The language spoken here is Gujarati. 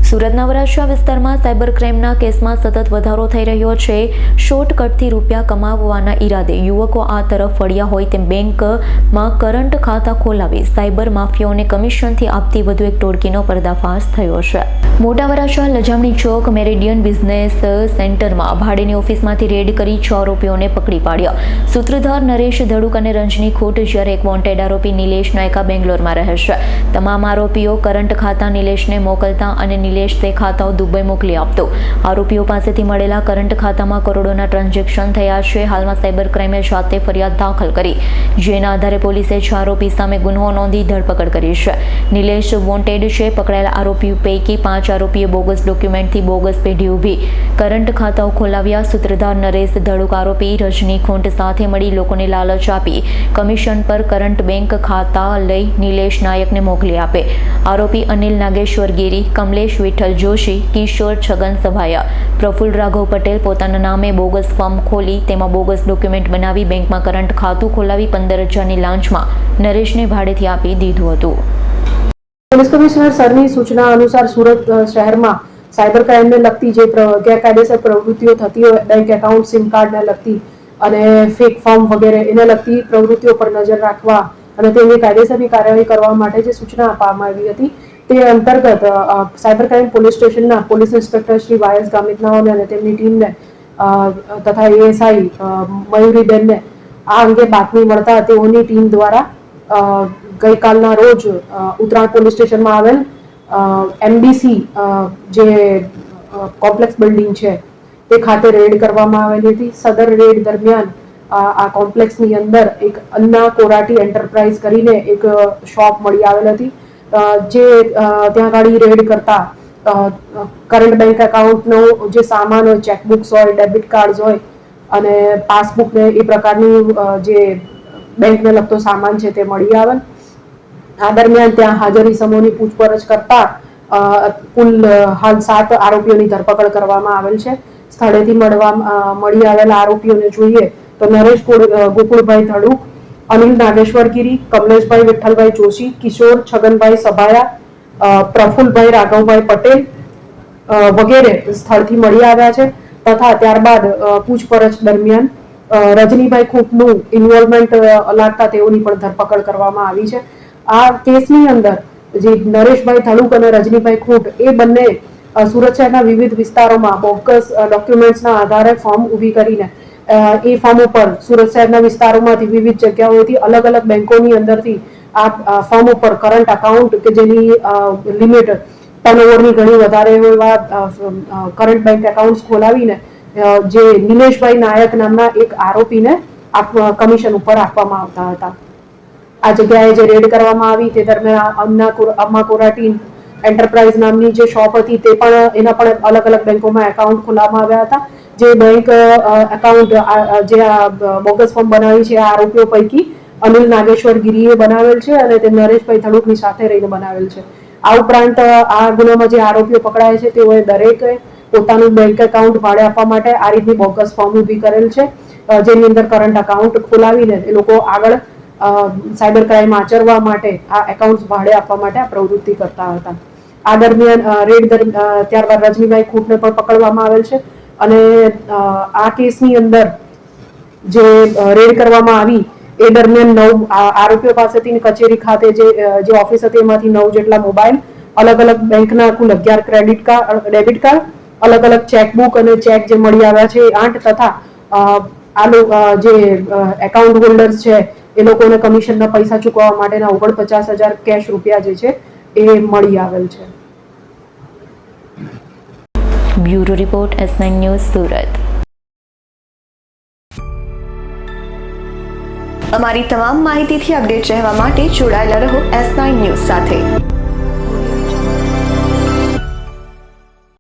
સુરતના વરાછા વિસ્તારમાં સાયબર ક્રાઇમના કેસમાં સતત વધારો થઈ રહ્યો છે। શોર્ટકટથી રૂપિયા કમાવવાના ઈરાદે યુવકો આ તરફ વળ્યા હોય તેમ બેંકમાં કરંટ ખાતા ખોલાવી સાયબર માફિયાઓને કમિશનથી આપતી વધુ એક ટોળકીનો પર્દાફાશ થયો છે। મોટા વરાછા લજામણી ચોક મેરિડિયન બિઝનેસ સેન્ટરમાં ભાડેની ઓફિસમાંથી રેડ કરી 6 આરોપીઓને પકડી પાડ્યા। સૂત્રધાર નરેશ ધડુક અને રંજની ખોટ, જ્યારે એક વોન્ટેડ આરોપી નિલેશ નાયકા બેંગ્લોરમાં રહે છે। તમામ આરોપીઓ કરંટ ખાતા નિલેશને મોકલતા અને નિલેશ તે ખાતાઓ દુબઈ મોકલી આપતો। આરોપીઓ પાસેથી મળેલા કરંટ ખાતામાં કરોડોના ટ્રાન્ઝેક્શન થયા છે। હાલમાં સાયબર ક્રાઇમે જાતે ફરિયાદ દાખલ કરી, જેના આધારે પોલીસે 6 આરોપી સામે ગુનો નોંધી ધરપકડ કરી છે। નિલેશ વોન્ટેડ છે। પકડાયેલા આરોપીઓ પૈકી 5 આરોપીએ બોગસ ડોક્યુમેન્ટથી બોગસ પેઢી ઊભી કરંટ ખાતાઓ ખોલાવ્યા। સૂત્રધાર નરેશ ધડુક આરોપી રજની ખોંટ સાથે મળી લોકોને લાલચ આપી કમિશન પર કરંટ બેંક ખાતા લઈ નિલેશ નાયકને મોકલી આપે। આરોપી અનિલ નાગેશ્વર ગીરી, કમલેશ વિઠ્ઠલ જોશી, કિશોર છગન સભાયા, પ્રફુલ્લ રાઘવ પટેલ પોતાના નામે બોગસ ફોર્મ ખોલી તેમાં બોગસ ડોક્યુમેન્ટ બનાવી બેંકમાં કરંટ ખાતું ખોલાવી 15,000ની લાંચમાં નરેશને ભાડેથી આપી દીધું હતું। પોલીસ કમિશનર સરની સૂચના અનુસાર સુરત શહેરમાં સાયબર ક્રાઇમને લગતી જે ગેરકાયદેસર પ્રવૃત્તિઓ થતી હોય, બેંક એકાઉન્ટ, સિમ કાર્ડને લગતી અને ફેક ફોર્મ વગેરે એને લગતી પ્રવૃત્તિઓ પર નજર રાખવા અને તેની કાયદેસરની કાર્યવાહી કરવા માટે જે સૂચના આપવામાં આવી હતી તે અંતર્ગત સાયબર ક્રાઇમ પોલીસ સ્ટેશનના પોલીસ ઇન્સ્પેક્ટર શ્રી વાયસ ગામિતનાઓને અને તેમની ટીમને તથા એએસઆઈ મયુરીબેનને આ અંગે બાતમી મળતા તેઓની ટીમ દ્વારા ગઈકાલના રોજ ઉત્તરાયણ પોલીસ સ્ટેશનમાં આવેલ એમડીસી જે કોમ્પ્લેક્સ બિલ્ડિંગ છે તે ખાતે રેડ કરવામાં આવેલી હતી। સદર રેડ દરમિયાન આ કોમ્પ્લેક્સની અંદર એક અન્ના કોરાટી એન્ટરપ્રાઇઝ કરીને એક શોપ મળી આવેલ હતી, જે ત્યાં આગળ રેડ કરતા કરંટ બેંક એકાઉન્ટનો જે સામાન હોય, ચેકબુક્સ હોય, ડેબિટ કાર્ડ હોય અને પાસબુક ને એ પ્રકારની જે બેંકને લગતો સામાન છે તે મળી આવેલ। આ દરમિયાન ત્યાં હાજર ઇસમોની પૂછપરછ કરતા કુલ હાલ 7 આરોપીઓની ધરપકડ કરવામાં આવેલ છે। સ્થળેથી મળી આવેલા આરોપીઓને જોઈએ તો નરેશ ગોકુળભાઈ ધડુક, અનિલ નાગેશ્વર ગીરી, કમલેશભાઈ વિઠ્ઠલભાઈ જોશી, કિશોર છગનભાઈ સભાયા, પ્રફુલ્લભાઈ રાઘવભાઈ પટેલ વગેરે સ્થળથી મળી આવ્યા છે તથા ત્યારબાદ પૂછપરછ દરમિયાન રજનીભાઈ ખૂંટનું ઇન્વોલ્વમેન્ટ લાગતા તેઓની પણ ધરપકડ કરવામાં આવી છે। આ કેસની અંદર જે નરેશભાઈ ધડુક અને રજનીભાઈ ખૂંટ એ બંને સુરત શહેરના વિવિધ વિસ્તારોમાં બોગસ ડોક્યુમેન્ટ્સના આધારે ફોર્મ ઊભી કરીને એ ફોર્મ ઉપર સુરત શહેરના વિસ્તારોમાંથી વિવિધ જગ્યાઓથી અલગ અલગ બેંકોની અંદરથી આ ફોર્મ ઉપર કરંટ એકાઉન્ટ કે જેની લિમિટ ટર્નઓવરની ઘણી વધારે હોય કરંટ બેંક એકાઉન્ટ ખોલાવીને જે નિલેશભાઈ નાયક નામના એક આરોપીને કમિશન ઉપર આપવામાં આવતા હતા। આ જગ્યાએ જે રેડ કરવામાં આવી તે દરમિયાન અમ્મા કોરાટી એન્ટરપ્રાઇઝ નામની જે શોપ હતી તે પણ એના પણ અલગ અલગ બેંકોમાં એકાઉન્ટ ખોલાવવામાં આવ્યા હતા। જે બેંક એકાઉન્ટ જે બોગસ ફોર્મ બનાવી છે આ આરોપીઓ પૈકી અનિલ નાગેશ્વર ગીરીએ બનાવેલ છે અને તે નરેશભાઈ ધડુકની સાથે રહીને બનાવેલ છે। આ ઉપરાંત આ ગુનામાં જે આરોપીઓ પકડાય છે તેઓએ દરેકે પોતાનું બેંક એકાઉન્ટ ભાડે આપવા માટે આ રીતની બોગસ ફોર્મ ઊભી કરેલ છે, જેની અંદર કરંટ એકાઉન્ટ ખોલાવીને એ લોકો આગળ સાયબર ક્રાઇમ આચરવા માટે આ એકાઉન્ટ ભાડે આપવા માટે આ પ્રવૃત્તિ કરતા હતા। આ દરમિયાન રેડ ત્યારબાદ રજનીભાઈ ખૂંટને પણ પકડવામાં આવેલ છે અને આ કેસની અંદર જે રેડ કરવામાં આવી એ દરમિયાન 9 આરોપીઓ પાસેથી કચેરી ખાતે જે ઓફિસ હતી એમાંથી 9 જેટલા મોબાઈલ, અલગ અલગ બેંકના કુલ 11 ક્રેડિટ કાર્ડ, ડેબિટ કાર્ડ, અલગ અલગ ચેકબુક અને ચેક જે મળી આવ્યા છે 8 તથા આ જે એકાઉન્ટ હોલ્ડર્સ છે એ લોકોને કમિશનના પૈસા ચૂકવવા માટેના 49,000 કેશ રૂપિયા જે છે એ મળી આવેલ છે। Bureau report S9 news Surat. અમારી તમામ માહિતીથી અપડેટ રહેવા માટે જોડાયેલા રહો S9 ન્યૂઝ સાથે।